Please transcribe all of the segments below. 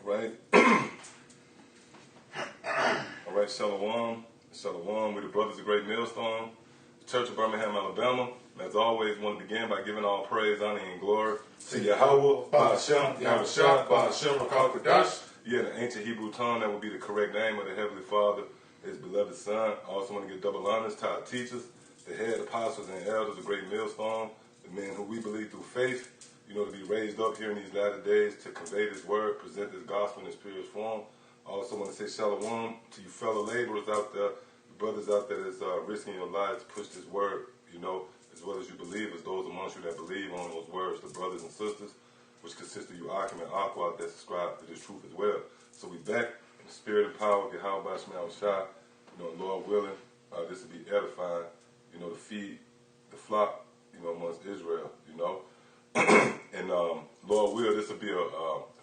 Right. All right, Shalom. Shalom. We're the Brothers of Great Millstone, the Church of Birmingham, Alabama. And as always, want to begin by giving all praise, honor, and glory to Yahweh, Ba'ashem, Yahweh Shah, Ba'ashem, Rakal Kodash. Yeah, in the ancient Hebrew tongue, that would be the correct name of the Heavenly Father, His beloved Son. I also want to give double honors to our teachers, the head apostles and elders of Great Millstone, the men who we believe through faith, to be raised up here in these latter days to convey this word, present this gospel in its purest form. I also want to say shalom to you fellow laborers out there, the brothers out there that's risking your lives to push this word, as well as you believers, those amongst you that believe on those words, the brothers and sisters, which consist of you Akim and Aqua that subscribe to this truth as well. So we back in the spirit and power of Yahweh Ba'ashem Shah, Lord willing, this will be edifying, to feed the flock, amongst Israel, and Lord will, this will be a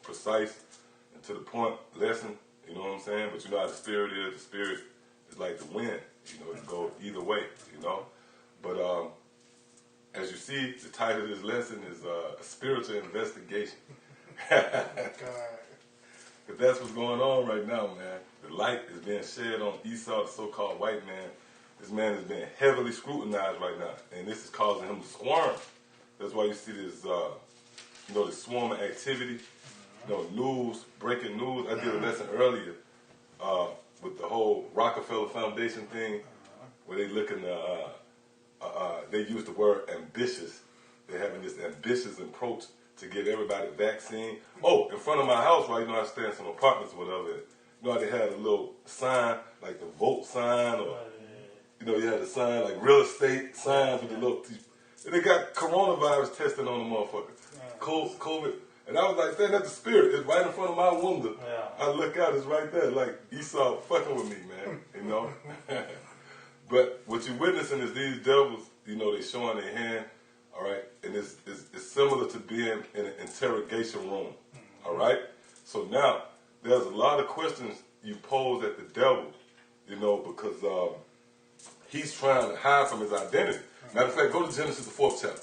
precise and to the point lesson, you know what I'm saying? But you know how the spirit is. The spirit is like the wind, it can go either way, But as you see, the title of this lesson is a spiritual investigation. But that's what's going on right now, man. The light is being shed on Esau, the so-called white man. This man is being heavily scrutinized right now, and this is causing him to squirm. That's why you see this, this swarm of activity, news, breaking news. I did a lesson earlier with the whole Rockefeller Foundation thing, where they looking, they use the word ambitious. They're having this ambitious approach to get everybody vaccine. Oh, in front of my house, right, I stay in some apartments or whatever. How they had a little sign, like the vote sign, or, you had a sign, like real estate signs with the little, they got coronavirus testing on the motherfucker. COVID. And I was like, man, that's the spirit. It's right in front of my window. Yeah. I look out, it's right there, like Esau fucking with me, man, But what you're witnessing is these devils, they showing their hand, all right? And it's similar to being in an interrogation room, all right? So now, there's a lot of questions you pose at the devil, because he's trying to hide from his identity. Matter of fact, go to Genesis, the 4th chapter,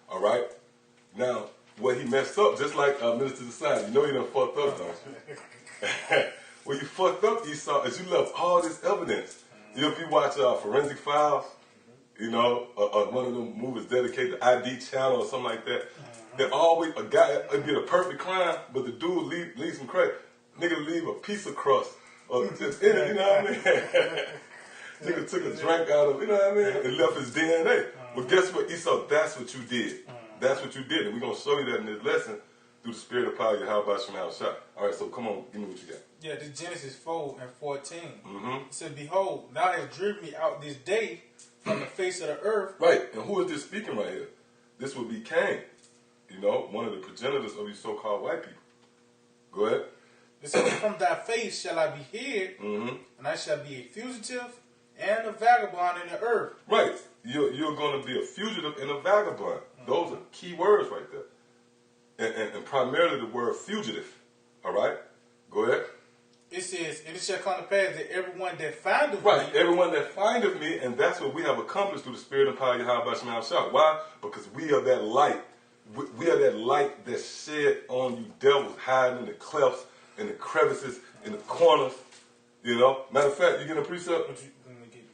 all right? Now, what he messed up, just like Minister Design, you done fucked up, don't you? Well, you fucked up, Esau, is you left all this evidence. If you watch Forensic Files, one of them movies dedicated to ID Channel or something like that, there always a guy did a perfect crime, but the dude leaves some crack. Nigga leave a piece of crust or just in it, you know what I mean? Nigga took a drink out of, you know what I mean, and left his DNA. Well, guess what, Esau? That's what you did. That's what you did, and we're gonna show you that in this lesson through the spirit of power. How about Shemal Shah? All right, so come on, give me what you got. Yeah, this Genesis 4:14. It said, "Behold, thou hast driven me out this day from the face of the earth." Right, and who is this speaking right here? This would be Cain, one of the progenitors of these so-called white people. Go ahead. It said, "From thy face shall I be hid, and I shall be a fugitive and a vagabond in the earth." Right, you're going to be a fugitive and a vagabond. Those are key words right there. And primarily the word fugitive. All right? Go ahead. It says, "And it shall come to pass that everyone that findeth right, me." Everyone that findeth me, and that's what we have accomplished through the spirit and power of Yahweh Ba'ashem Shah. Why? Because we are that light. We are that light that's shed on you devils, hiding in the clefts, in the crevices, in the corners. Matter of fact, you get a precept?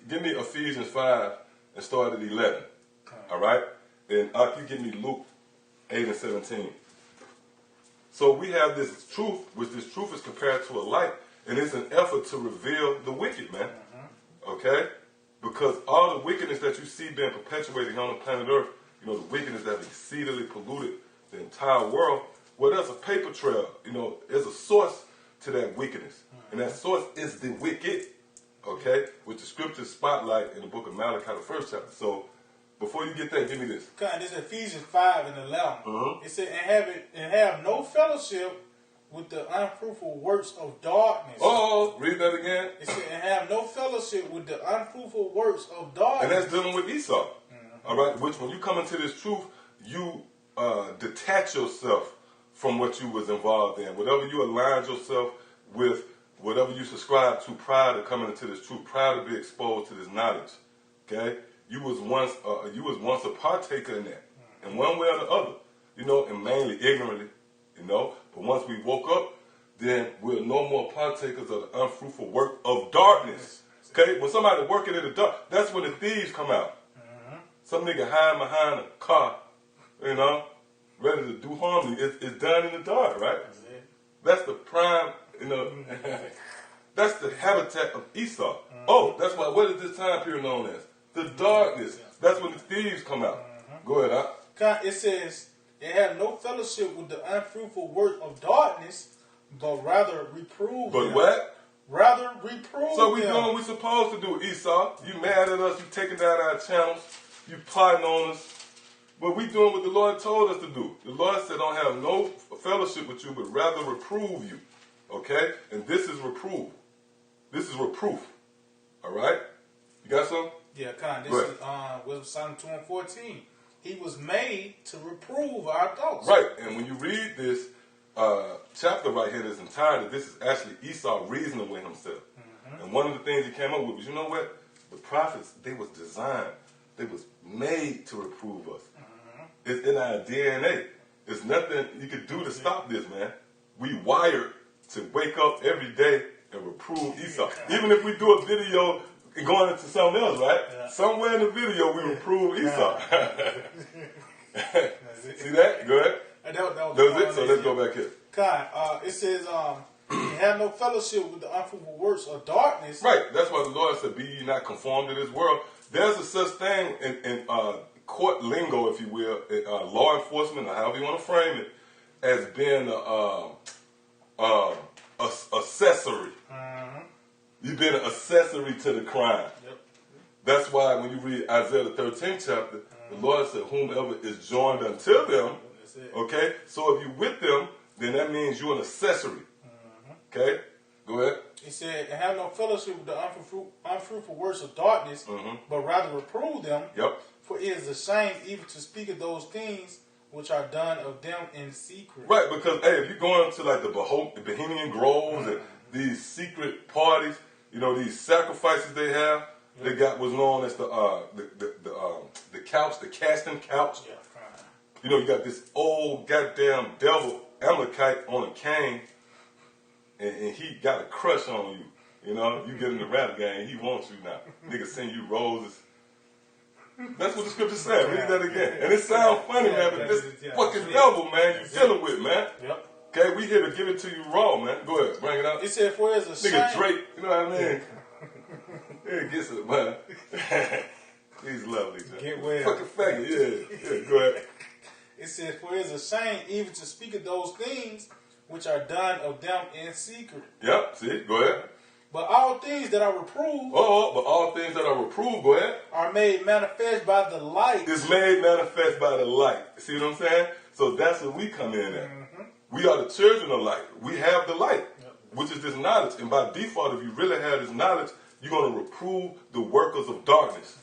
Give me Ephesians 5 and start at 11. All right? And you give me Luke 8 and 17. So we have this truth, which this truth is compared to a light, and it's an effort to reveal the wicked, man. Okay? Because all the wickedness that you see being perpetuated on the planet Earth, the wickedness that has exceedingly polluted the entire world, well, there's a paper trail. There's a source to that wickedness. And that source is the wicked, okay? Which the scriptures spotlight in the book of Malachi, the 1st chapter. So, before you get that, give me this. Okay, this is Ephesians 5 and 11. It said, and have no fellowship with the unfruitful works of darkness. Oh, read that again. It said, and have no fellowship with the unfruitful works of darkness. And that's dealing with Esau. All right, which when you come into this truth, you detach yourself from what you was involved in. Whatever you aligned yourself with, whatever you subscribe to prior to coming into this truth, prior to be exposed to this knowledge. Okay? You was once a partaker in that, in one way or the other, and mainly ignorantly, But once we woke up, then we're no more partakers of the unfruitful work of darkness. Okay? When somebody working in the dark, that's when the thieves come out. Some nigga hiding behind a car, you know, ready to do harm. It's done in the dark, right? That's the prime, you know, that's the habitat of Esau. Oh, that's why, what is this time period known as? The darkness. That's when the thieves come out. Go ahead, It says, it had no fellowship with the unfruitful work of darkness, but rather reprove them. But what? Rather reprove So we them. doing what we supposed to do, Esau. You mad at us, you taking down our channels, you plotting on us. But we doing what the Lord told us to do. The Lord said, don't have no fellowship with you, but rather reprove you. Okay? And this is reproof. This is reproof. All right? You got some? Yeah, kind of. This is Psalm 2:14. He was made to reprove our thoughts. Right. And when you read this chapter right here, this entirety, this is actually Esau reasoning with himself. And one of the things he came up with was, you know what? The prophets, they was designed. They was made to reprove us. It's in our DNA. There's nothing you could do to stop this, man. We wired to wake up every day and reprove Esau. Even if we do a video going into something else, right? Yeah. Somewhere in the video, we reprove Esau. See that? Go ahead. That was it? So let's go back here. It says, you have no fellowship with the unfruitful works of darkness. Right. That's why the Lord said, be ye not conformed to this world. There's a such thing in court lingo, if you will, law enforcement, or however you want to frame it, as being accessory. You've been an accessory to the crime. Yep. That's why when you read Isaiah the 13th chapter, the Lord said, whomever is joined unto them, okay? So if you're with them, then that means you're an accessory. Okay? Go ahead. He said, and have no fellowship with the unfruitful works of darkness, but rather reprove them. Yep. For it is a shame even to speak of those things which are done of them in secret. Right, because, hey, if you go into like the Bohemian Groves and these secret parties, you know, these sacrifices they have, they got what's known as the couch, the casting couch. Yeah, you know, you got this old goddamn devil Amalekite on a cane, and he got a crush on you. You know, you get in the rap game, he wants you now. Nigga send you roses. That's what the scripture said. Read that again. And it sounds funny, man, but this fucking devil, man, you dealing with, man. Yep. Okay, we here to give it to you raw, man. Go ahead, bring it out. It said, for it's a shame. Nigga Drake, you know what I mean? Yeah, gets it, man. He's lovely, man. Get well. Fucking faggot, yeah, go ahead. It says, for it is a shame even to speak of those things which are done of them in secret. Yep, see, go ahead. But all things that are reproved. But all things that are reproved, go ahead. Are made manifest by the light. It's made manifest by the light. See what I'm saying? So that's where we come in at. We are the children of light. We have the light, which is this knowledge. And by default, if you really have this knowledge, you're going to reprove the workers of darkness.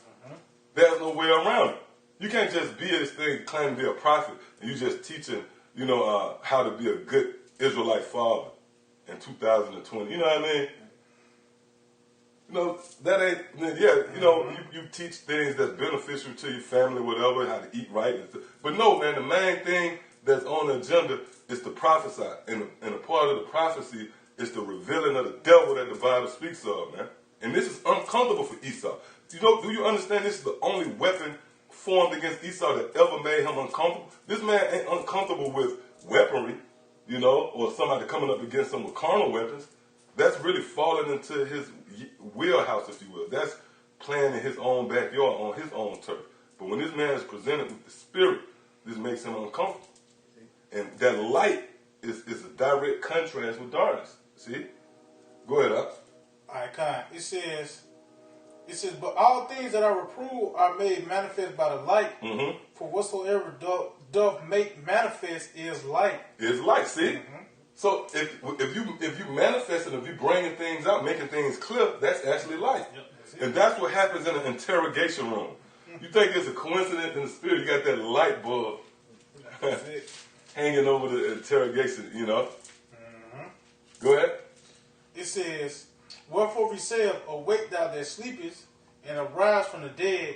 There's no way around it. You can't just be this thing, claim to be a prophet, and you just teaching, you know, how to be a good Israelite father in 2020. You know what I mean? You know, that ain't, you know, you teach things that's beneficial to your family, whatever, how to eat right. And stuff. But no, man, the main thing that's on the agenda is to prophesy. And a part of the prophecy is the revealing of the devil that the Bible speaks of, man. And this is uncomfortable for Esau. You know, do you understand this is the only weapon formed against Esau that ever made him uncomfortable? This man ain't uncomfortable with weaponry, you know, or somebody coming up against him with carnal weapons. That's really falling into his wheelhouse, if you will. That's playing in his own backyard on his own turf. But when this man is presented with the Spirit, this makes him uncomfortable. And that light is a direct contrast with darkness. See? Go ahead, Ox. All right, kind. It says, but all things that are reproved are made manifest by the light. For whatsoever doth make manifest is light. Is light, see? So if you manifest and if you bringing things out, making things clear, that's actually light. And that's what happens in an interrogation room. You think it's a coincidence in the spirit, you got that light bulb hanging over the interrogation, you know? Go ahead. It says, wherefore we say, awake thou that sleepest, and arise from the dead,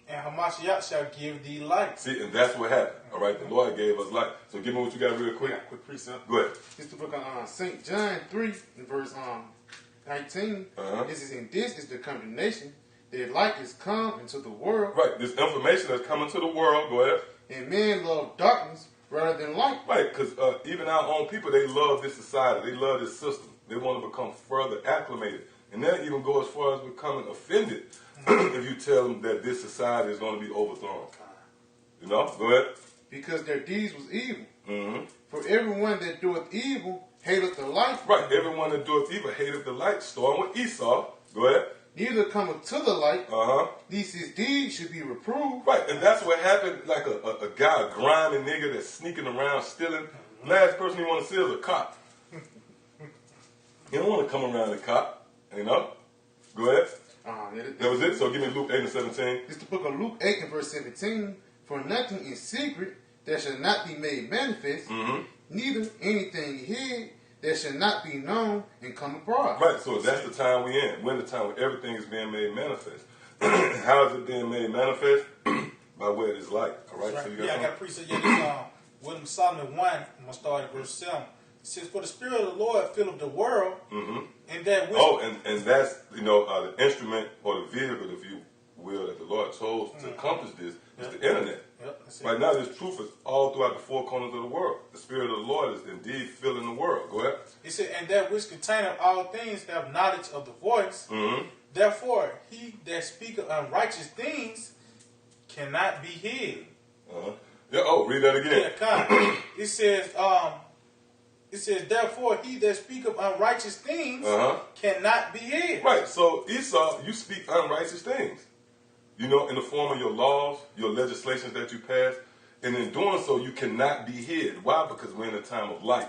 And Hamashiach shall give thee light. See, and that's what happened. All right, the Lord gave us light. So give me what you got real quick. Yeah, quick precept. Go ahead. It's the book of St. John 3, in verse 19. This is the condemnation. Their light is come into the world. Right, this information that's coming to the world. Go ahead. And men love darkness rather than light. Right, because even our own people, they love this society. They love this system. They want to become further acclimated. And they even go as far as becoming offended if you tell them that this society is going to be overthrown. You know? Go ahead. Because their deeds was evil. Mm-hmm. For everyone that doeth evil hateth the light. Right, everyone that doeth evil hateth the light. Starting with Esau. Go ahead. Neither cometh to the light, Uh-huh. lest his deeds should be reproved. Right, and that's what happened, like a guy, a grimy nigga that's sneaking around, stealing. Last person you want to see is a cop. You don't want to come around a cop, you know? Go ahead. That was it? So give me Luke 8 and 17. It's the book of Luke 8 and verse 17. For nothing in secret that shall not be made manifest, neither anything hid that shall not be known and come abroad. Right, so that's the time we in. We're in the time where everything is being made manifest. How is it being made manifest? By way of this light. All right? Right. So you got I got a precept. This Wisdom Solomon 1. I'm going to start at verse 7. It says, for the Spirit of the Lord filleth the world, and that which... Oh, and that's, you know, the instrument or the vehicle, if you will, that the Lord chose to accomplish this is the internet. Yep, Right now, this truth is all throughout the four corners of the world. The Spirit of the Lord is indeed filling the world. Go ahead. It said, and that which containeth all things have knowledge of the voice. Therefore, he that speaketh unrighteous things cannot be hid. Yeah. Oh, read that again. Yeah, it says, therefore, he that speaketh unrighteous things cannot be hid. Right. So Esau, you speak unrighteous things. You know, in the form of your laws, your legislations that you pass. And in doing so, you cannot be hid. Why? Because we're in a time of light.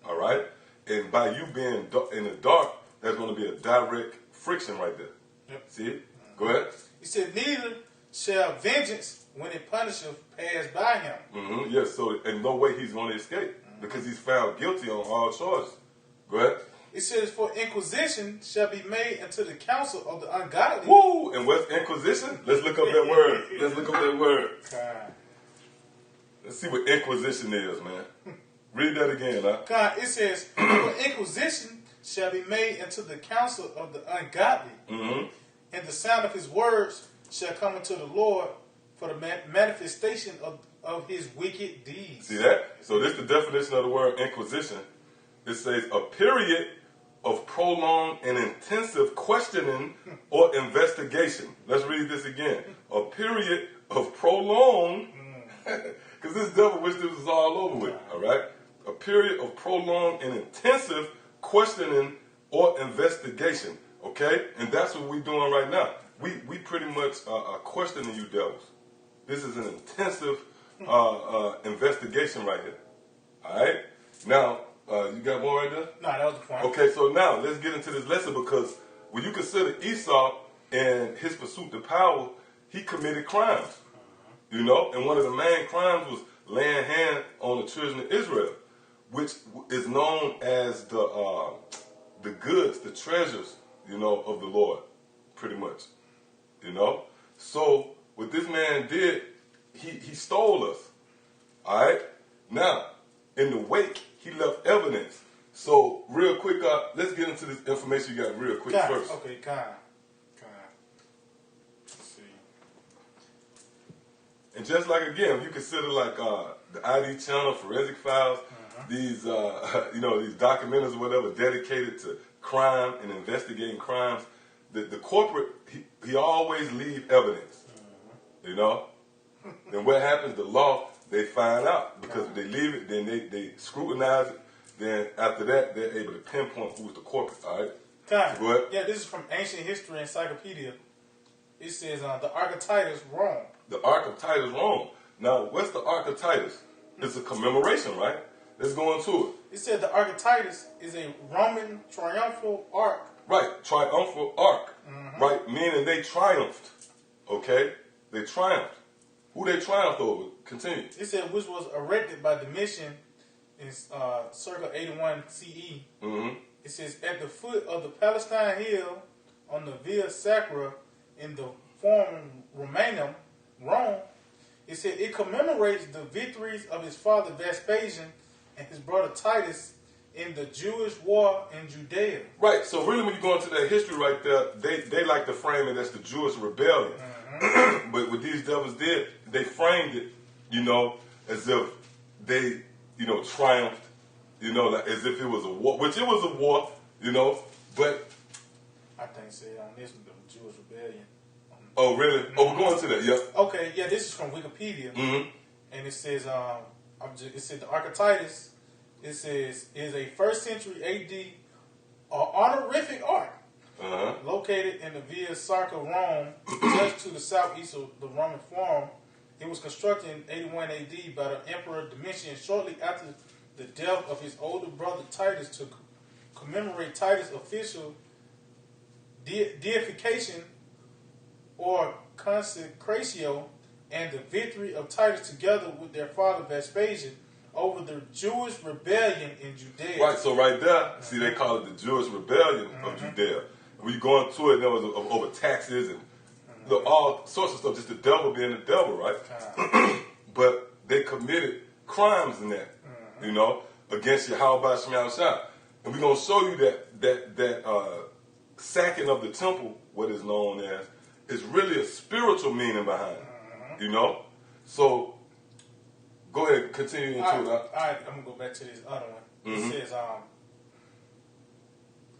All right? And by you being in the dark, there's going to be a direct friction right there. Yep. See? Go ahead. He said, neither shall vengeance, when it punisheth, pass by him. Yes, so in no way he's going to escape because he's found guilty on all charges. Go ahead. It says, for inquisition shall be made unto the counsel of the ungodly. Woo! And what's inquisition? Let's look up that word. Let's look up that word. Let's see what inquisition is, man. Read that again, huh? It says, for inquisition shall be made unto the counsel of the ungodly, and the sound of his words shall come unto the Lord for the manifestation of his wicked deeds. See that? So this is the definition of the word inquisition. It says a period of prolonged and intensive questioning or investigation. Let's read this again. A period of prolonged, because this devil wish this was all over with, all right? A period of prolonged and intensive questioning or investigation, okay? And that's what we're doing right now. We pretty much are questioning you devils. This is an intensive investigation right here, all right? Now, you got more right there? No, that was the point. Okay, so now let's get into this lesson because when you consider Esau and his pursuit to power, he committed crimes. You know, and one of the main crimes was laying hand on the children of Israel, which is known as the goods, the treasures, you know, of the Lord, pretty much. You know? So what this man did, he stole us. All right? Now, in the wake, he left evidence. So, real quick, let's get into this information you got real quick first. Okay, Let's see. And just like, again, if you consider like the ID channel, Forensic Files, these, you know, these documentaries or whatever dedicated to crime and investigating crimes, the corporate, he always leave evidence, you know? Then what happens, the law, they find out because if they leave it, then they scrutinize it. Then after that, they're able to pinpoint who's the corporate. All right. So go ahead. Yeah, this is from Ancient History Encyclopedia. It says the Ark of Titus, Rome. The Ark of Titus, Rome. Now, what's the Ark of Titus? It's a commemoration, right? Let's go into it. It said the Ark of Titus is a Roman triumphal ark. Right, triumphal ark. Right, meaning they triumphed. Okay, they triumphed. Who they triumphed over? Continue. It said which was erected by Domitian in circa 81 CE. It says at the foot of the Palestine hill on the Via Sacra in the Forum Romanum Rome, it said it commemorates the victories of his father Vespasian and his brother Titus in the Jewish war in Judea. Right. So really, when you go into that history right there, they like to frame it as the Jewish rebellion. But what these devils did, they framed it, as if they, triumphed, like as if it was a war, which it was a war, but. I think said on this one, the Jewish rebellion. Oh, really? Oh, we're going to that, yeah. Okay, yeah, this is from Wikipedia. And it says, it said the Archetitus, it says, is a 1st century AD honorific art located in the Via Sarca, Rome, just to the southeast of the Roman Forum. It was constructed in 81 AD by the Emperor Domitian shortly after the death of his older brother Titus to commemorate Titus' official deification or consecratio and the victory of Titus together with their father Vespasian over the Jewish rebellion in Judea. Right, so right there, see, they call it the Jewish rebellion of Judea. When you go into it, there was over taxes and all sorts of stuff, just the devil being the devil, right? But they committed crimes in that, against Yahweh Shema Shah. And we're going to show you that sacking of the temple, what is known as, is really a spiritual meaning behind it, So, go ahead, continue into it. All right, I'm going to go back to this other one.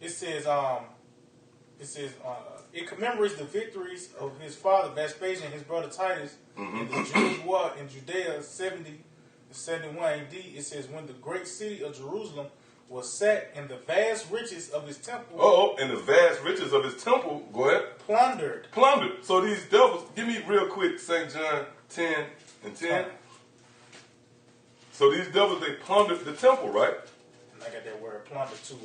It says, it commemorates the victories of his father Vespasian and his brother Titus in the Jewish war in Judea 70 to 71 AD. It says, when the great city of Jerusalem was sacked and the vast riches of his temple... and the vast riches of his temple, go ahead. Plundered. So these devils, give me real quick, St. John 10 and 10. So these devils, they plundered the temple, right? And I got that word plunder too.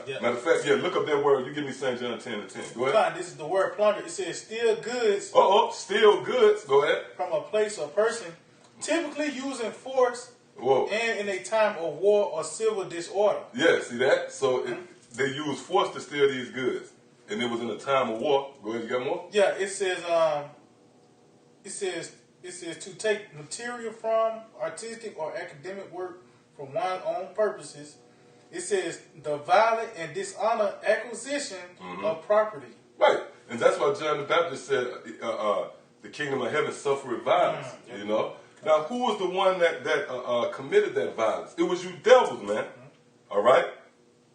Yeah. Matter of fact, look up that word. You give me St. John 10 and 10. Go ahead. This is the word plunder. It says steal goods. Steal goods. Go ahead. From a place or person, typically using force and in a time of war or civil disorder. Yeah, see that? So they used force to steal these goods. And it was in a time of war. Go ahead, you got more? Yeah, it says to take material from artistic or academic work for one's own purposes. It says the violent and dishonor acquisition of property. Right. And that's why John the Baptist said the kingdom of heaven suffereth violence, Now, who was the one that committed that violence? It was you devils, man. All right?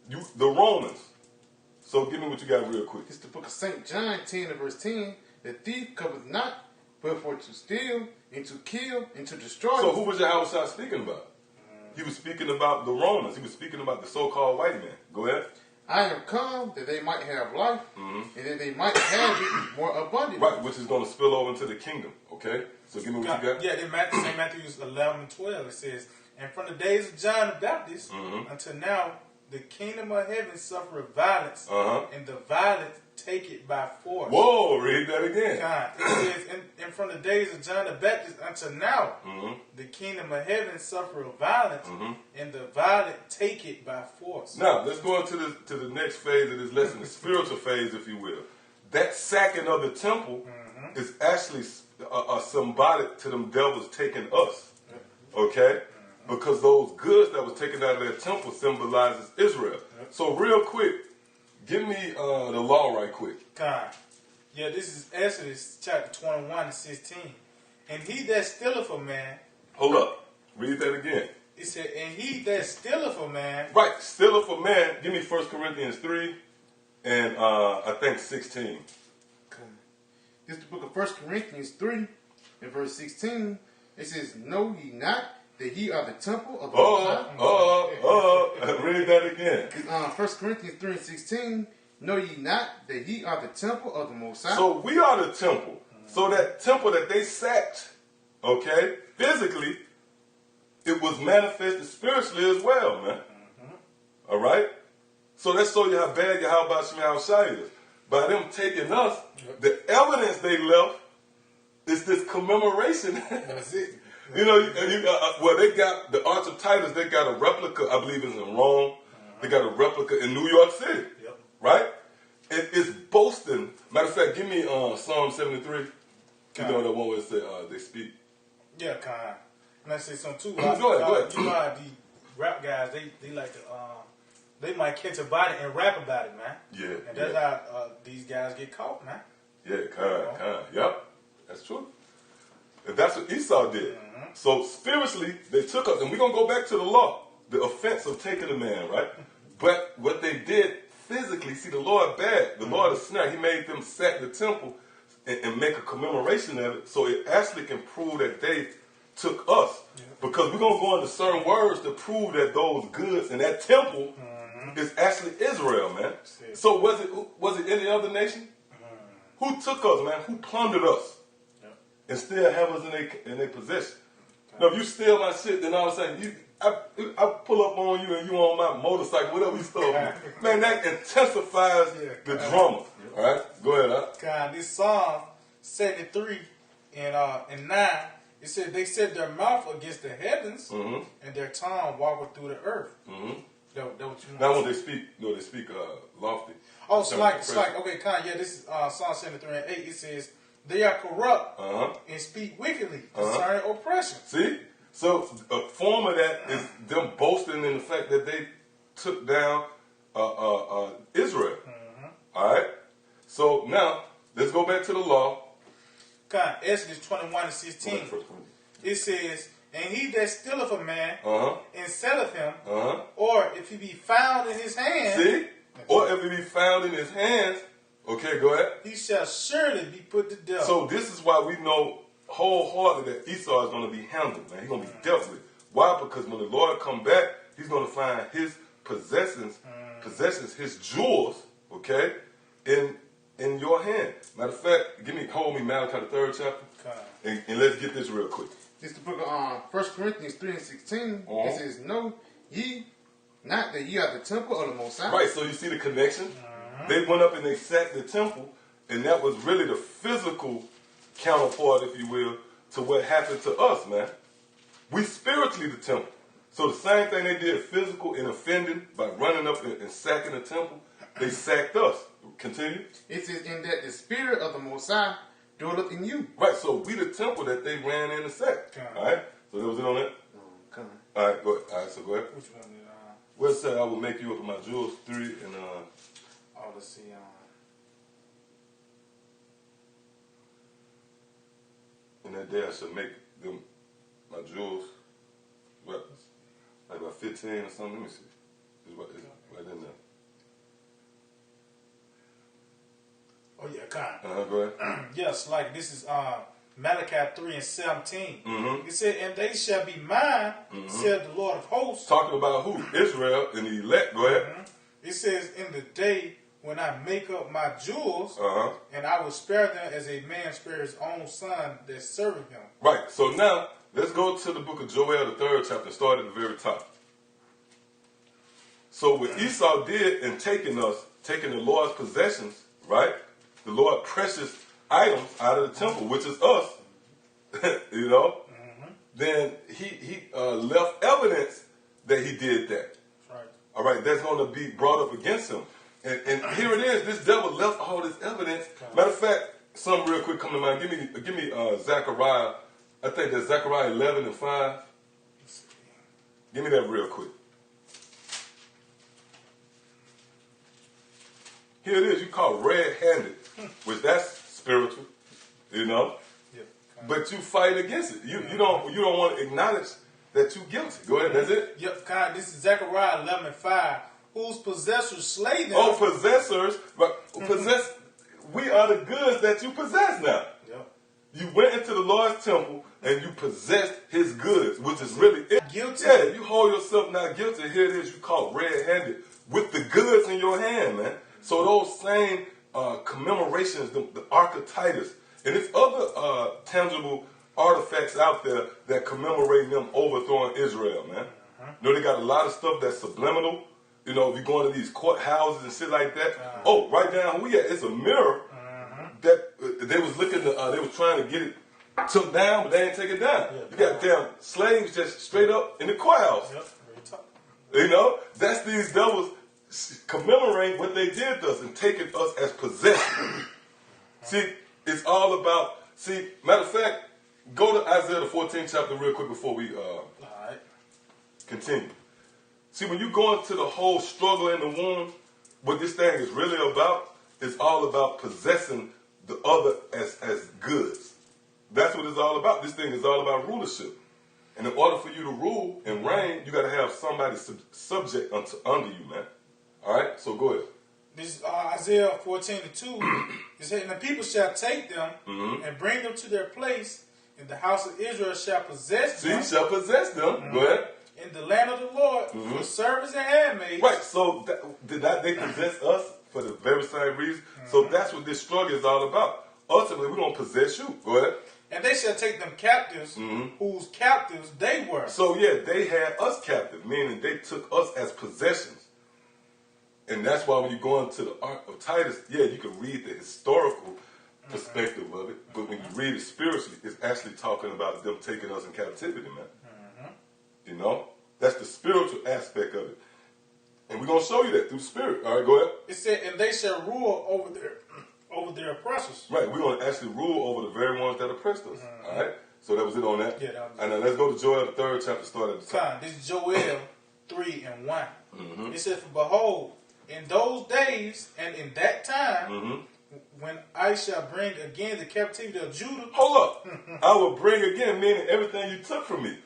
The Romans. So give me what you got real quick. It's the book of St. John 10 and verse 10. The thief cometh not, but for to steal, and to kill, and to destroy. So who was Yahweh speaking about? He was speaking about the Romans. He was speaking about the so-called white man. Go ahead. I am come that they might have life, and that they might have it more abundantly. Right, which is going to spill over into the kingdom. Okay? So give me what you got. Yeah, in Matthew 11 and 12, it says, and from the days of John the Baptist until now, the kingdom of heaven suffereth violence, and the violent take it by force. Whoa, read that again. It says, and from the days of John the Baptist until now, the kingdom of heaven suffereth violence, and the violent take it by force. Now, let's go into the next phase of this lesson, the spiritual phase, if you will. That sacking of the temple is actually symbolic to them devils taking us. Okay? Because those goods that was taken out of their temple symbolizes Israel. So real quick, give me the law right quick. Yeah, this is Exodus chapter 21 and 16. And he that stealeth a man... Hold up. Read that again. It said, and he that stealeth a man... Right, stealeth a man. Give me 1 Corinthians 3 and I think 16. This is the book of 1 Corinthians 3 and verse 16. It says, know ye not that ye are the temple of the Most High? Read that again. 1 Corinthians 3 and 16. Know ye not that ye are the temple of the Most High? So we are the temple. So that temple that they sacked, okay, physically, it was manifested spiritually as well, man. All right? So let's show you how bad Yahweh Shema Shai is. By them taking us, the evidence they left is this commemoration. That's it. Well, they got the Arch of Titus, they got a replica, I believe it's in Rome. They got a replica in New York City. Right? It's boasting. Matter of fact, give me Psalm 73. You know that one where it said they speak. Yeah, kind. And I say something too. Go ahead. You know how the rap guys they like to they might catch a body and rap about it, man. Yeah. And that's how these guys get caught, man. Yeah, kind. Yep, that's true. And that's what Esau did. So spiritually, they took us, and we're gonna go back to the law, the offense of taking a man, right? But what they did physically, see, the Lord bad. The Lord is snap. He made them sack the temple and make a commemoration of it, so it actually can prove that they took us. Yeah. Because we're going to go into certain words to prove that those goods in that temple is actually Israel, man. So was it any other nation? Who took us, man? Who plundered us? Yep. And still have us in their possession? Okay. Now, if you steal my shit, then all of a sudden, I pull up on you and you on my motorcycle, whatever you stole. Man, that intensifies the drama. All right? Go ahead, God, this Psalm 73 and 9, it said they set their mouth against the heavens and their tongue walketh through the earth. That what you want. Now when they speak, they speak lofty. Oh, it's like, okay, Con, yeah, this is Psalm 73 and 8. It says, they are corrupt and speak wickedly concerning oppression. See? So a form of that is them boasting in the fact that they took down Israel. All right? So now, let's go back to the law. God, Exodus 21 and 16. It says, and he that stealeth a man and selleth him, or if he be found in his hands. See? Or if he be found in his hands, okay, go ahead. He shall surely be put to death. So this is why we know wholeheartedly that Esau is going to be handled, man. He's going to be dealt with. Why? Because when the Lord come back, he's going to find his possessions, his jewels, okay, in your hand. Matter of fact, hold me Malachi the 3rd chapter, and let's get this real quick. This is the book of 1 Corinthians 3 and 16. It says, know ye not that ye are the temple of the Most High? Right, so you see the connection? They went up and they sacked the temple, and that was really the physical counterpart, if you will, to what happened to us, man. We spiritually the temple. So the same thing they did physical and offending by running up and sacking the temple, they sacked us. Continue. It says, in that the spirit of the Most High dwelleth in you. Right, so we the temple that they ran in and sacked. All right, so that was it on that? All right, go ahead. All right, so go ahead. Which one did Well, it said, I will make you up of my jewels, 3 and let's see. In that day I shall make them my jewels. What? Like about 15 or something. Let me see. It's right in there. Oh yeah, kind. Go ahead. Yes, like this is Malachi 3 and 17. It said, and they shall be mine, said the Lord of hosts. Talking about who? Israel and the elect. Go ahead. It says, in the day when I make up my jewels, and I will spare them as a man spares his own son that serveth him. Right. So now, let's go to the book of Joel, the 3rd chapter, start at the very top. So what Esau did in taking the Lord's possessions, right? The Lord's precious items out of the temple, which is us, you know, then he left evidence that he did that. Right. All right, that's going to be brought up against him. And here it is, this devil left all this evidence. Matter of fact, something real quick come to mind. Give me Zechariah, I think that's Zechariah 11 and 5. Give me that real quick. Here it is, you call red-handed, which that's spiritual, you know. Yeah, but you fight against it. You don't want to acknowledge that you're guilty. Go ahead, that's it. Yep, God, this is Zechariah 11 and 5. Whose possessors slay them. Oh, possessors, but we are the goods that you possess now. Yep. You went into the Lord's temple and you possessed his goods, which is really it. Guilty. Yeah, you hold yourself not guilty. Here it is, you caught red-handed with the goods in your hand, man. So those same commemorations, the Archetypus, and there's other tangible artifacts out there that commemorate them overthrowing Israel, man. You know, they got a lot of stuff that's subliminal. You know, if you go into these courthouses and shit like that. Oh, right down where we at, it's a mirror that they was looking to, they was trying to get it took down, but they didn't take it down. Yeah, you got damn slaves just straight up in the courthouse. Yep. You know, that's these devils commemorating what they did to us and taking us as possession. See, it's all about See, matter of fact, go to Isaiah the 14th chapter real quick before we continue. See, when you go into the whole struggle in the womb, what this thing is really about is all about possessing the other as goods. That's what it's all about. This thing is all about rulership. And in order for you to rule and reign, you got to have somebody subject under you, man. All right? So go ahead. This is Isaiah 14:2. It said, and the people shall take them and bring them to their place, and the house of Israel shall possess them. See, shall possess them. Go ahead. In the land of the Lord for servants and handmaids. Right, so they possess us for the very same reason. So that's what this struggle is all about. Ultimately, we don't possess you. Go ahead. And they shall take them captives, whose captives they were. So yeah, they had us captive, meaning they took us as possessions. And that's why when you go into the Ark of Titus, yeah, you can read the historical perspective of it, but when you read it spiritually, it's actually talking about them taking us in captivity, man. You know? That's the spiritual aspect of it. And we're going to show you that through the spirit. All right, go ahead. It said, and they shall rule over their oppressors. Right, we're going to actually rule over the very ones that oppressed us. All right? So that was it on that? Yeah, that was it. And then let's go to Joel, the 3rd chapter, start at the top. This is Joel 3:1. It says, for behold, in those days and in that time, when I shall bring again the captivity of Judah. Hold up. I will bring again, meaning everything you took from me.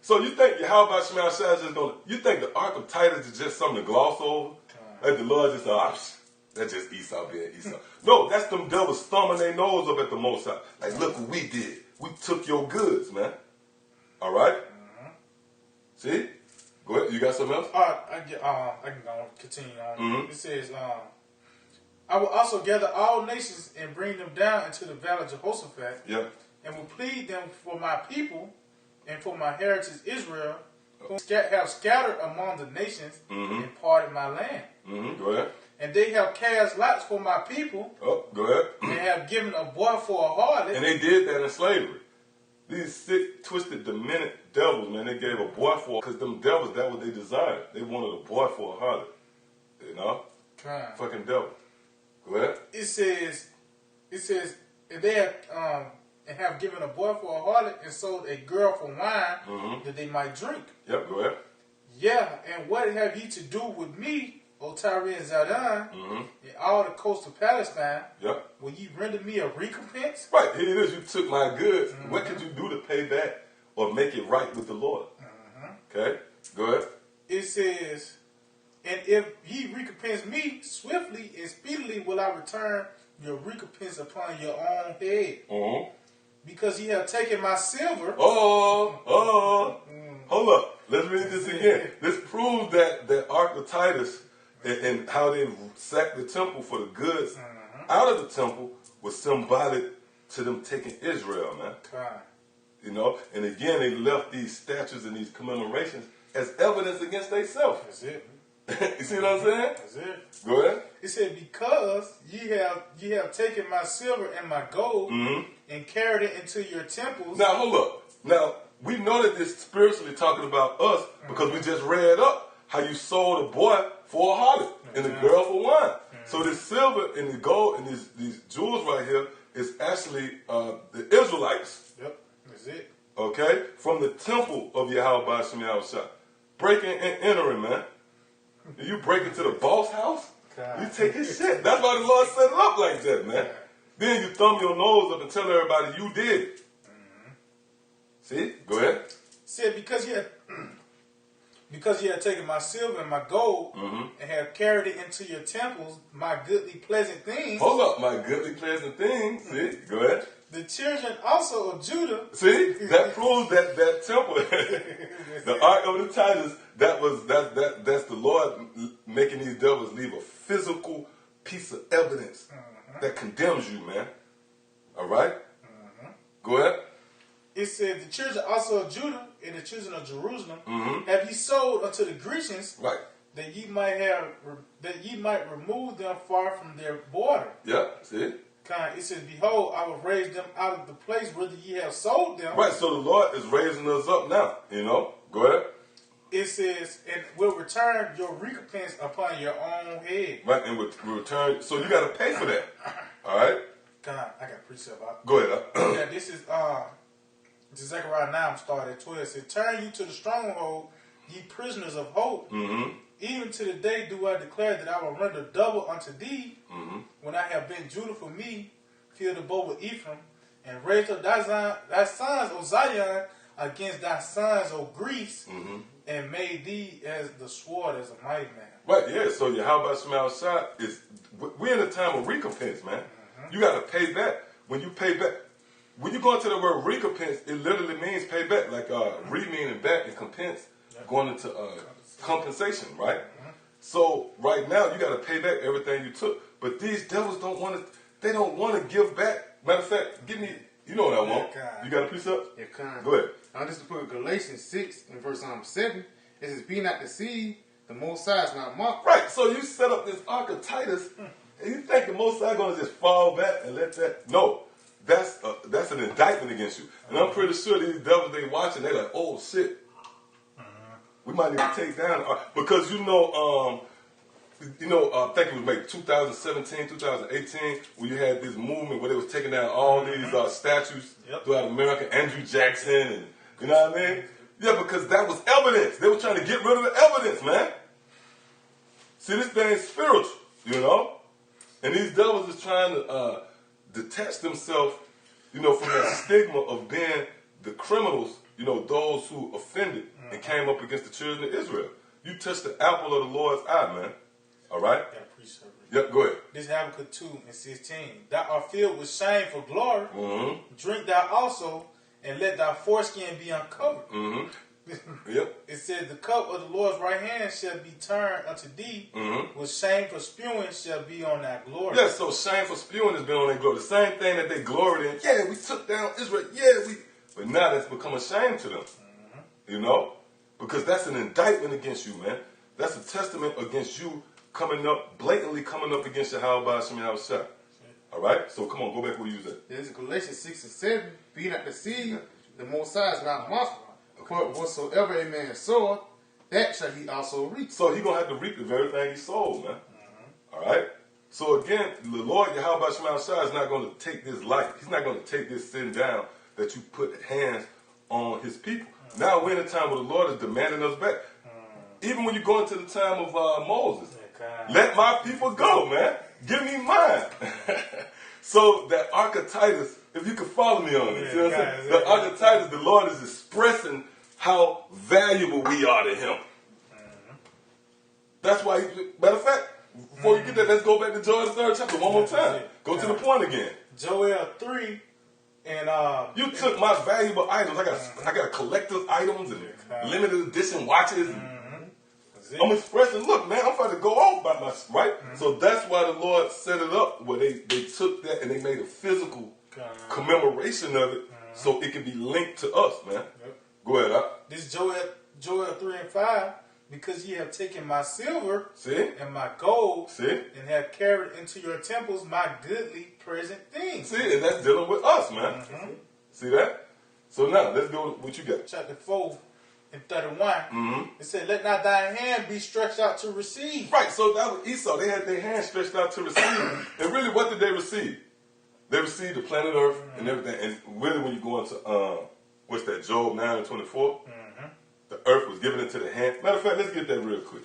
So you think Yahweh Shema Shai is just going to, you think the Ark of Titus is just something to gloss over? Like the Lord just, that's just Esau being Esau. No, that's them devils thumbing their nose up at the Most High. Like, look what we did. We took your goods, man. All right? See? Go ahead. You got something else? I can go continue on. It says, I will also gather all nations and bring them down into the valley of Jehoshaphat, and will plead them for my people and for my heritage Israel, who have scattered among the nations and parted my land. Go ahead. And they have cast lots for my people. Go ahead. And have given a boy for a harlot. And they did that in slavery. These sick, twisted, demented devils, man, they gave a boy for, because them devils, that's what they desired. They wanted a boy for a harlot. You know? Fucking devil. Go ahead. It says, and they have given a boy for a harlot and sold a girl for wine that they might drink. Yep, go ahead. Yeah, and what have ye to do with me, O Tyre and Zidon, and all the coast of Palestine? Yep. Will ye render me a recompense? Right, here it is. You took my goods. What could you do to pay back or make it right with the Lord? Okay, go ahead. It says, and if ye recompense me swiftly and speedily, will I return your recompense upon your own head. Because ye have taken my silver. Hold up. Let's read this again. This proves that the Ark of Titus and how they sacked the temple for the goods out of the temple was symbolic to them taking Israel, man. You know, and again, they left these statues and these commemorations as evidence against themselves. That's it. You see what I'm saying? That's it. Go ahead. It said, because ye have taken my silver and my gold and carried it into your temples. Now, hold up. Now, we know that this spiritually talking about us because we just read up how you sold a boy for a harlot and a girl for wine. So this silver and the gold and these jewels right here is actually the Israelites. Yep, that's it. Okay? From the temple of Yahweh Shem Yahushua. Breaking and entering, man. You break into the boss house, you take his shit. That's why the Lord set it up like that, man. Then you thumb your nose up and tell everybody you did it. See? Go ahead. Said because ye had taken my silver and my gold and have carried it into your temples, my goodly pleasant things. Hold up, my goodly pleasant things. See? Go ahead. The children also of Judah. See? That proves that temple, the Ark of the Titus, that's the Lord making these devils leave a physical piece of evidence that condemns you, man. All right? Go ahead. It said, the children also of Judah and the children of Jerusalem have ye sold unto the Grecians, right? That ye might remove them far from their border. Yeah, see? It says, behold, I will raise them out of the place whither ye have sold them. Right, so the Lord is raising us up now, you know? Go ahead. It says, and will return your recompense upon your own head. Right, and will return, so you got to pay for that. All right? God, I got precept out. Go ahead. Yeah, this is Zechariah 9, I'm starting at 12. It says, turn you to the stronghold, ye prisoners of hope. Mm-hmm. Even to the day do I declare that I will render double unto thee, Mm-hmm. when I have been Judah for me, fill the bow with Ephraim, and raise up thy sons, O Zion, against thy sons, O Greece, Mm-hmm. and made thee as the sword as a mighty man. Right, yeah. So Yahweh Shema Shai is, we're in a time of recompense, man. Mm-hmm. You got to pay back. When you pay back, when you go into the word recompense, it literally means pay back. Like re meaning back and compense, going into compensation, right? Mm-hmm. So right now you got to pay back everything you took. But these devils don't want to. They don't want to give back. Matter of fact, give me. You know what I want. You got a precept? Yeah, kind. Go ahead. Just to put Galatians 6 and verse 7, it says, "Be not deceived, the Most High is not mocked." Right. So you set up this ark of Titus, and you think the Most High going to just fall back and let that? No. That's an indictment against you. And I'm pretty sure these devils they watching, they like, oh shit, we might need to take down because I think it was maybe 2017, 2018 when you had this movement where they was taking down all these statues throughout America, Andrew Jackson, and you know what I mean? Yeah, because that was evidence. They were trying to get rid of the evidence, man. See, this thing's spiritual, you know, and these devils is trying to detach themselves, from that stigma of being the criminals, those who offended and came up against the children of Israel. You touched the apple of the Lord's eye, man. All right? Yep, go ahead. This Habakkuk 2 and 16. Thou art filled with shame for glory. Mm-hmm. Drink thou also, and let thy foreskin be uncovered. Mm-hmm. Yep. It says, the cup of the Lord's right hand shall be turned unto thee, with shame for spewing shall be on thy glory. Yeah, so shame for spewing has been on their glory. The same thing that they gloried in. Yeah, we took down Israel. But now that's become a shame to them. Because that's an indictment against you, man. That's a testament against you blatantly coming up against Yahweh Shema Shai. All right? So come on, go back where you was at. This is Galatians 6 and 7. Be not deceived, the Most High is not mocked. For whatsoever a man soweth, that shall he also reap. So he's going to have to reap the very thing he sowed, man. All right? So again, the Lord Yahweh Shema Shai is not going to take this light. He's not going to take this sin down that you put hands on his people. Now we're in a time where the Lord is demanding us back. Even when you go into the time of Moses. Let my people go, man. Give me mine. So that ark of Titus, if you could follow me on this, the ark of Titus, the Lord is expressing how valuable we are to him. That's why, matter of fact, before you get that, let's go back to Joel the 3rd chapter one more time. Go to the point again. Joel 3 and you took my valuable items. I got collector's items and limited edition watches. I'm expressing, look, man, I'm trying to go off by my right. So that's why the Lord set it up where they took that and they made a physical commemoration of it, so it can be linked to us, man. Go ahead, This Joel 3 and 5. Because ye have taken my silver and my gold and have carried into your temples my goodly present things. See, and that's dealing with us, man. See that? So now, let's go with what you got. Chapter 4 and 31. It said, let not thy hand be stretched out to receive. Right, so that was Esau. They had their hand stretched out to receive. And really, what did they receive? They received the planet Earth and everything. And really, when you go into, what's that, Job 9 and 24? The earth was given into the hand. Matter of fact, let's get that real quick.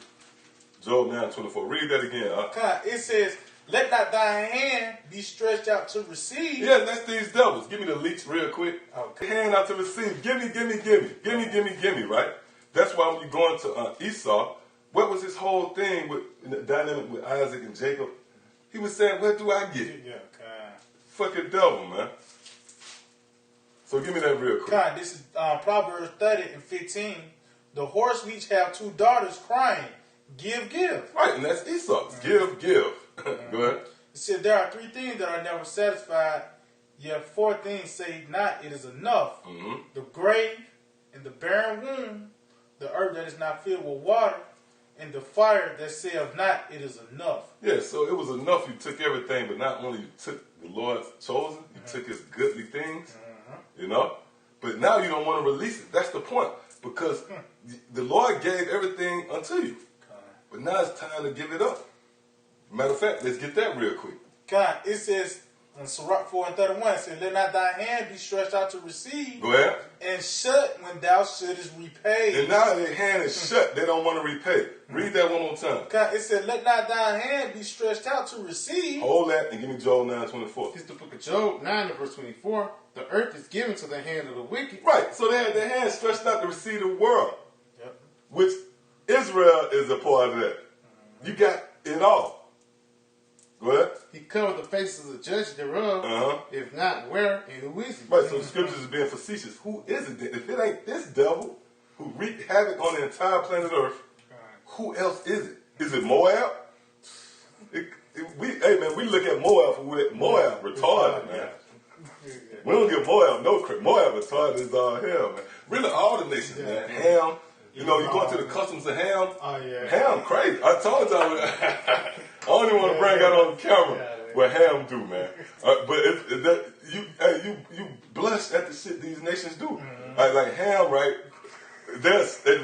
Job 9:24. Read that again. It says, let not thy hand be stretched out to receive. Yeah, that's these devils. Give me the leech real quick. Okay. Hand out to receive. Give me, right? That's why when you go into Esau, what was his whole thing with the dynamic with Isaac and Jacob? He was saying, where do I get it? Fucking devil, man. So give me that real quick. This is Proverbs 30 and 15. The horse which have two daughters crying, give, give. Right, and that's Esau. Give. Go ahead. It says there are three things that are never satisfied, yet four things say not it is enough. The grave and the barren womb, the earth that is not filled with water, and the fire that saith not it is enough. Yeah, so it was enough. You took everything, but not only you took the Lord's chosen, you took his goodly things. But now you don't want to release it. That's the point. Because the Lord gave everything unto you. But now it's time to give it up. Matter of fact, let's get that real quick. It says, In Sirach 4 and 31, it said, let not thy hand be stretched out to receive, Go ahead. and shut when thou shouldest repay. And now their hand is shut. They don't want to repay. Read that one more time. It said, let not thy hand be stretched out to receive. Hold that and give me Job 9:24. It's the book of Job 9 and verse 24. The earth is given to the hand of the wicked. Right. So they had their hands stretched out to receive the world. Yep. Which Israel is a part of that. You got it all. Go ahead. He covered the faces of the judge thereof. If not, where and who is he? Right, so the scriptures is being facetious. Who is it then? If it ain't this devil who wreaked havoc on the entire planet Earth, who else is it? Is it Moab? Hey man, we look at Moab for what Moab retarded, man. We don't give Moab no credit. Moab retarded is all hell, man. Really, all the nations, man. Ham, you know, you go into the customs of Ham. Oh, yeah. Ham, crazy. I told y'all. I don't even want to bring out on camera what Ham do, man. But you blush at the shit these nations do. Like Ham, right?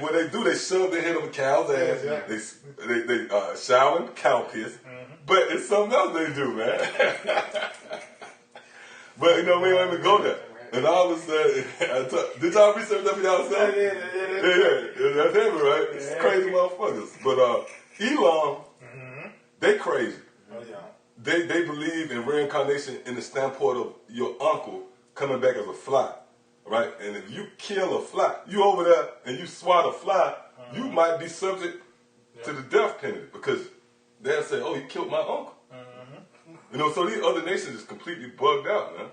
What they do, they shove their head on a cow's ass. They shower in cow piss. But it's something else they do, man. But you know, we don't even go there. And all of a sudden, did y'all research that for y'all saying? Yeah, that's heavy, right? It's crazy motherfuckers. But Elon, they crazy. Oh, yeah. They believe in reincarnation in the standpoint of your uncle coming back as a fly, right? And if you kill a fly, you over there and you swat a fly, you might be subject to the death penalty because they'll say, "Oh, you killed my uncle." You know, so these other nations is completely bugged out, man.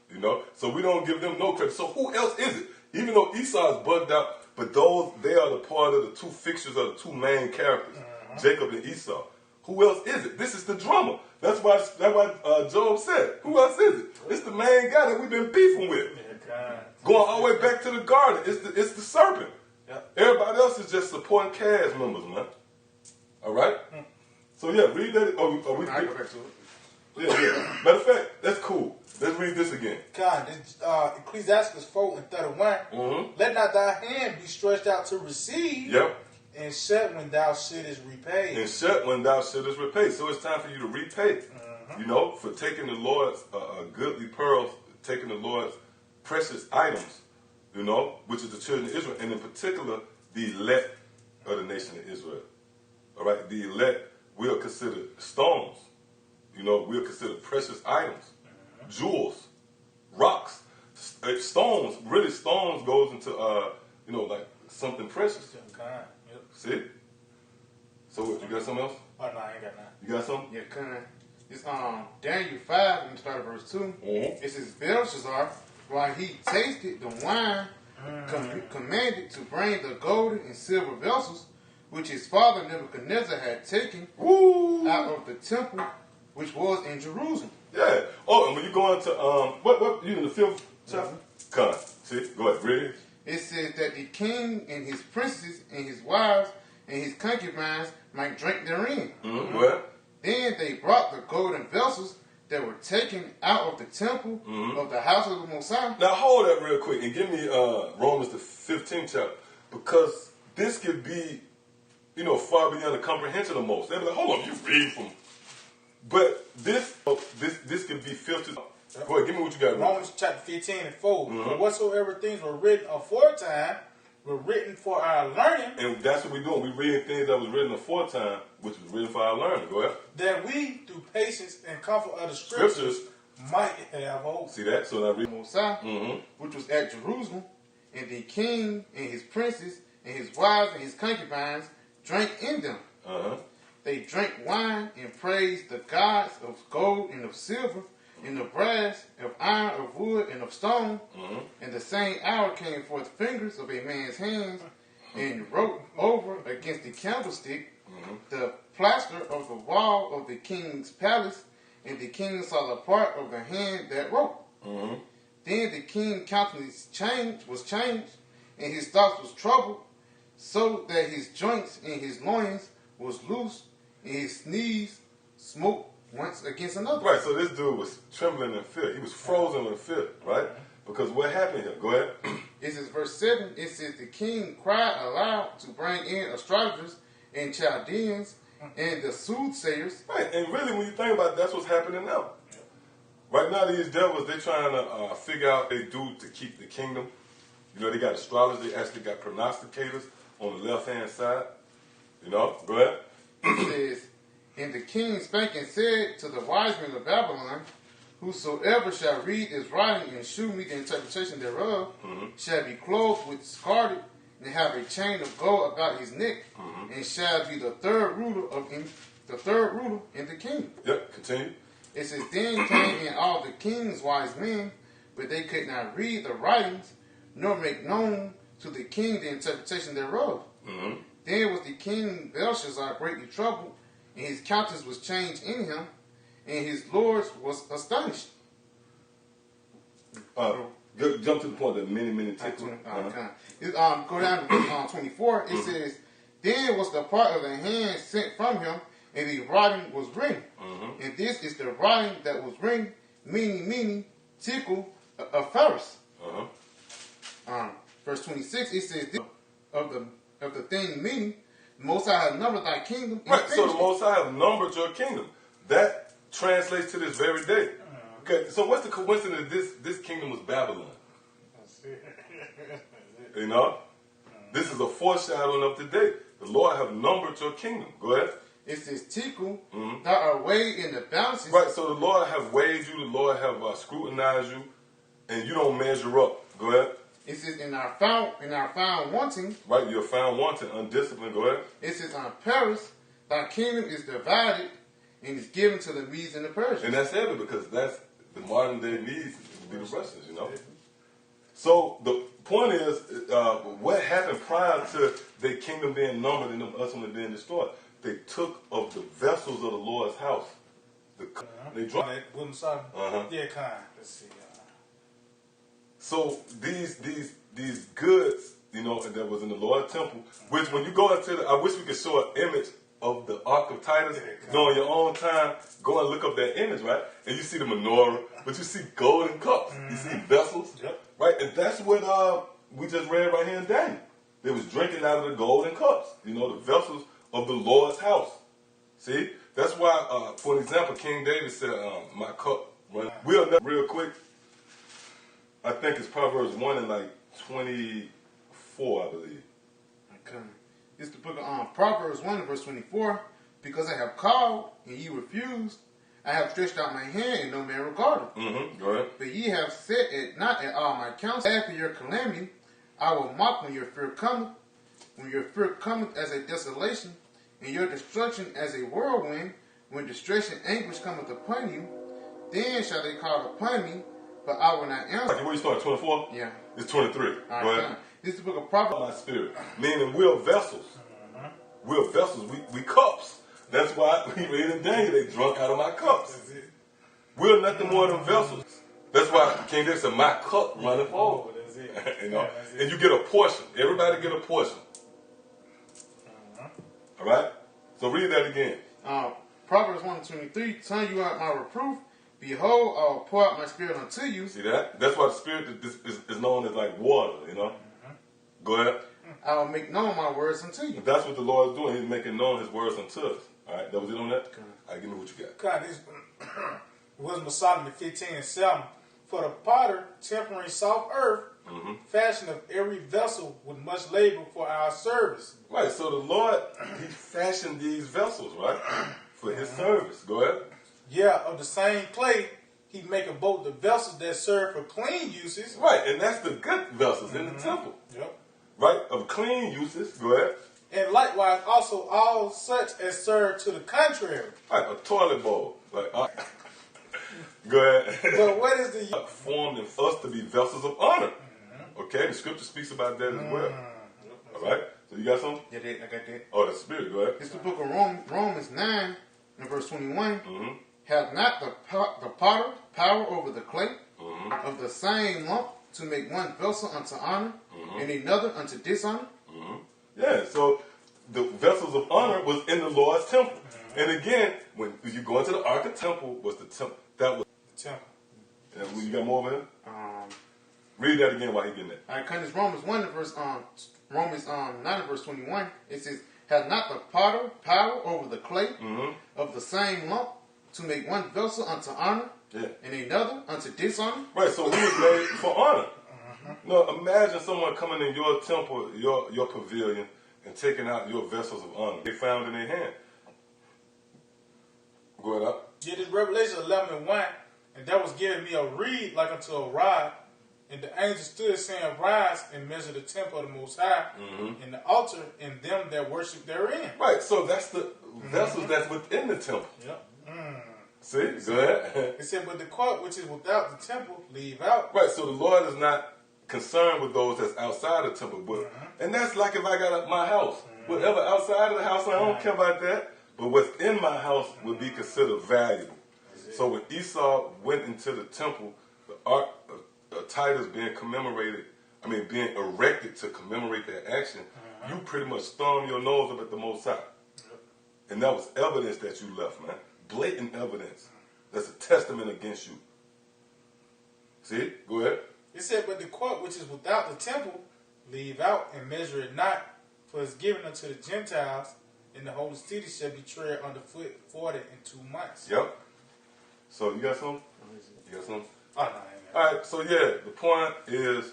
You know, so we don't give them no credit. So who else is it? Even though Esau is bugged out, but they are the part of the two fixtures of the two main characters, Jacob and Esau. Who else is it? This is the drummer. That's why Job said, who else is it? It's the main guy that we've been beefing with. Going all the way back to the garden. It's the serpent. Yep. Everybody else is just supporting cast members, man. All right? So yeah, read that. I go back to it. Yeah. Matter of fact, that's cool. Let's read this again. Ecclesiastes 4 and 31. Let not thy hand be stretched out to receive. Yep. And shut when thou shouldest repay. And shut when thou shouldest repay. So it's time for you to repay. You know, for taking the Lord's goodly pearls, taking the Lord's precious items, you know, which is the children of Israel, and in particular, the elect of the nation of Israel. All right? The elect, we are considered stones. You know, we are considered precious items. Jewels, rocks, stones. Really, stones goes into, you know, like something precious. Yep. See? So what, you got something else? Oh, no, I ain't got nothing. You got something? Yeah, kind of. It's Daniel 5, and start at verse 2. It says, Belshazzar, while he tasted the wine, commanded to bring the golden and silver vessels, which his father Nebuchadnezzar had taken out of the temple, which was in Jerusalem. Yeah. Oh, and when you go into, what, you in the 5th chapter? Come on. See? Go ahead, read it. It says that the king and his princes and his wives and his concubines might drink therein. Well, then they brought the golden vessels that were taken out of the temple of the house of the Most High. now hold that real quick and give me Romans the 15th chapter, because this could be, you know, far beyond the comprehension of most. They'll be like, hold on, you read from. But this could be filtered. Go ahead, give me what you got. Romans chapter 15 and 4. For whatsoever things were written aforetime were written for our learning. And that's what we're doing. We're reading things that was written aforetime, which was written for our learning. Go ahead. That we, through patience and comfort of the scriptures, might have hope. See that? So now read. Most High, which was at Jerusalem, and the king and his princes and his wives and his concubines drank in them. They drank wine and praised the gods of gold and of silver, and of brass, of iron, of wood, and of stone. And the same hour came forth fingers of a man's hands, and wrote over against the candlestick the plaster of the wall of the king's palace, and the king saw the part of the hand that wrote. Then the king's countenance was changed, and his thoughts was troubled, so that his joints and his loins was loose, and his knees smote once against another. Right, so this dude was trembling in fear. He was frozen in fear, right? Because what happened here? Go ahead. It says, verse 7, it says, the king cried aloud to bring in astrologers and Chaldeans and the soothsayers. Right, and really when you think about it, that's what's happening now. Right now, these devils, they trying to figure out what they do to keep the kingdom. You know, they got astrologers, they actually got prognosticators on the left-hand side. You know, go ahead. It says, and the king spake and said to the wise men of Babylon, whosoever shall read this writing and shew me the interpretation thereof, shall be clothed with scarlet and have a chain of gold about his neck, and shall be the third ruler in the kingdom. Yep, continue. It says, then came in all the king's wise men, but they could not read the writings, nor make known to the king the interpretation thereof. Then was the king Belshazzar greatly troubled, and his countenance was changed in him, and his lords was astonished. Jump to the point that many tickle. Go down to 24. It says, then was the part of the hand sent from him, and the writing was written. And this is the writing that was written, meaning, tickle, a Pharaoh. Verse 26, it says, of the thing meaning, the Most High have numbered thy kingdom. Right, so the Most High have numbered your kingdom. That translates to this very day. Okay, so what's the coincidence that this kingdom was Babylon? You know? This is a foreshadowing of today. The Lord have numbered your kingdom. Go ahead. It says, tickle, thou art weighed in the balances. Right, so the Lord have weighed you, the Lord have scrutinized you, and you don't measure up. Go ahead. It says, and are found wanting. Right, you're found wanting, undisciplined. Go ahead. It says, on Paris, thy kingdom is divided and is given to the Medes and the Persians. And that's heavy because that's the modern day Medes would be the Russians, you know. So the point is, what happened prior to their kingdom being numbered and them ultimately being destroyed? They took of the vessels of the Lord's house. They dropped. Yeah, kind. Let's see. So these goods, you know, that was in the Lord's temple, which when you go into I wish we could show an image of the Ark of Titus. You know, in your own time, go and look up that image, right? And you see the menorah, but you see golden cups. You see vessels, right? And that's what we just read right here in Daniel. They was drinking out of the golden cups, you know, the vessels of the Lord's house. See? That's why, for an example, King David said, my cup run. We'll never, real quick, I think it's Proverbs 1 and like 24, I believe. Okay. It's the book of Proverbs 1 and verse 24. Because I have called and ye refused, I have stretched out my hand and no man regarded. Go ahead. But ye have set it not at all my counsel. After your calamity, I will mock when your fear cometh. When your fear cometh as a desolation, and your destruction as a whirlwind, when distress and anguish cometh upon you, then shall they call upon me, but I will not answer. Where you start, 24? Yeah. It's 23. All right, go ahead. This is the book of Proverbs. My spirit. Meaning we're vessels. We're vessels. We cups. That's why we read in Daniel, they drunk out of my cups. We're nothing more than vessels. That's why King David said, my cup runneth over. You know? And you get a portion. Everybody get a portion. All right? So read that again. Proverbs 1 and 23, turn you out my reproof. Behold, I will pour out my spirit unto you. See that? That's why the spirit is known as like water, you know? Go ahead. I will make known my words unto you. But that's what the Lord is doing. He's making known his words unto us. All right? That was it on that? Okay. All right, give me what you got. God, this was Solomon 15 and 7. For the potter, tempering soft earth, fashion of every vessel with much labor for our service. Right, so the Lord, he fashioned these vessels, right, for his service. Go ahead. Yeah, of the same clay, he making both the vessels that serve for clean uses. Right, and that's the good vessels in the temple. Yep. Right, of clean uses. Go ahead. And likewise, also all such as serve to the contrary. Right, a toilet bowl. Like, go ahead. But what is the formed in us to be vessels of honor? Okay, the scripture speaks about that as well. All right, so you got something? Yeah, I got that. Oh, the spirit. Go ahead. It's the book of Romans 9 and verse 21. Have not the potter power over the clay of the same lump to make one vessel unto honor and another unto dishonor? Yeah, so the vessels of honor was in the Lord's temple. And again, when you go into the Ark of Temple, was the temple. That was the temple. And you got more of it? Read that again while he getting that. All right, because Romans 1 and verse Romans 9 and verse 21. It says, "Has not the potter power over the clay of the same lump to make one vessel unto honor Yeah. And another unto dishonor. Right, so we was made for honor. No, imagine someone coming in your temple, your pavilion, and taking out your vessels of honor. They found in their hand. Go ahead up. Yeah, this Revelation 11:1, and that was giving me a reed like unto a rod. And the angel stood saying, rise and measure the temple of the Most High, and the altar, and them that worship therein. Right, so that's the vessels that's within the temple. Yep. See, go ahead. It said, but the court which is without the temple, leave out. Right, so the Lord is not concerned with those that's outside the temple. But and that's like if I got my house. Whatever outside of the house, I don't care about that. But what's in my house would be considered valuable. So when Esau went into the temple, the ark Titus being being erected to commemorate that action, you pretty much stormed your nose up at the Most High. And that was evidence that you left, man. Blatant evidence. That's a testament against you. See? Go ahead. It said, but the court which is without the temple, leave out and measure it not, for it is given unto the Gentiles, and the holy city shall be tread underfoot 40 and 2 months. Yep. So you got something? You got something? Oh, no, I ain't got it. All right, so yeah, the point is,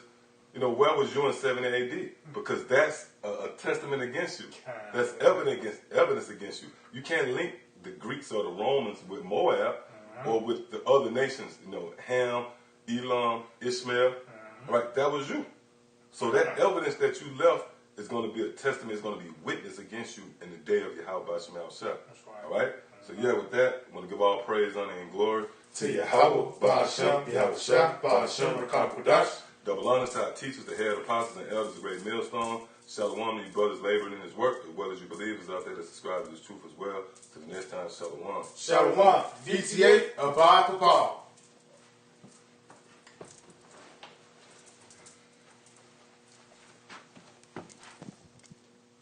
where was you in 70 AD? Because that's a testament against you. That's evidence against you. You can't link the Greeks or the Romans with Moab or with the other nations, Ham, Elam, Ishmael. Right, that was you. So that evidence that you left is going to be a testament, it's going to be witness against you in the day of Yahweh Shema Shah. All right? So yeah, with that, I want to give all praise, honor, and glory to Yahweh, Ba'ashem, Yahweh Shah, Ba'ashem, Rakam Kudash. Double honor to our teachers, the head apostles and elders of Great Millstone. Shalom to you brothers laboring in his work, as well as you believers out there that subscribe to this truth as well. To the next time, shalom. Shalom. VTA, Abad Babal.